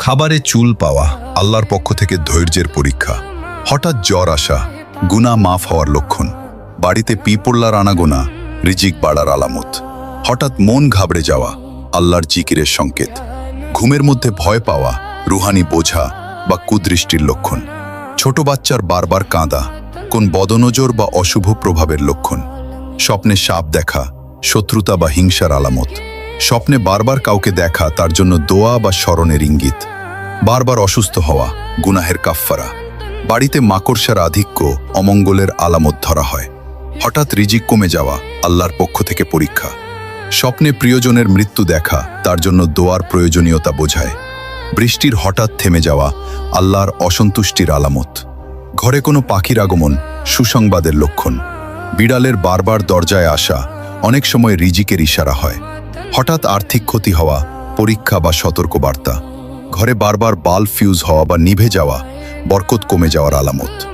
খাবারে চুল পাওয়া আল্লাহর পক্ষ থেকে ধৈর্যের পরীক্ষা। হঠাৎ জ্বর আসা গুনাহ মাফ হওয়ার লক্ষণ। বাড়িতে পিঁপড়ার আনাগোনা রিজিক বাড়ার আলামত। হঠাৎ মন ঘাবড়ে যাওয়া আল্লাহর জিকিরের সংকেত। ঘুমের মধ্যে ভয় পাওয়া রুহানি বোঝা বা কুদৃষ্টির লক্ষণ। ছোট বাচ্চার বারবার কাঁদা কোন বদনজর বা অশুভ প্রভাবের লক্ষণ। স্বপ্নে সাপ দেখা শত্রুতা বা হিংসার আলামত। স্বপ্নে বারবার কাউকে দেখা তার জন্য দোয়া বা স্মরণের ইঙ্গিত। বারবার অসুস্থ হওয়া গুনাহের কাফফারা। বাড়িতে মাকড়সার আধিক্য অমঙ্গলের আলামত ধরা হয়। হঠাৎ রিজিক কমে যাওয়া আল্লাহর পক্ষ থেকে পরীক্ষা। স্বপ্নে প্রিয়জনের মৃত্যু দেখা তার জন্য দোয়ার প্রয়োজনীয়তা বোঝায়। বৃষ্টির হঠাৎ থেমে যাওয়া আল্লাহর অসন্তুষ্টির আলামত। ঘরে কোনো পাখির আগমন সুসংবাদের লক্ষণ। বিড়ালের বারবার দরজায় আসা অনেক সময় রিজিকের ইশারা হয়। হঠাৎ আর্থিক ক্ষতি হওয়া পরীক্ষা বা সতর্কবার্তা। ঘরে বারবার বাল্ব ফিউজ হওয়া বা নিভে যাওয়া বরকত কমে যাওয়ার আলামত।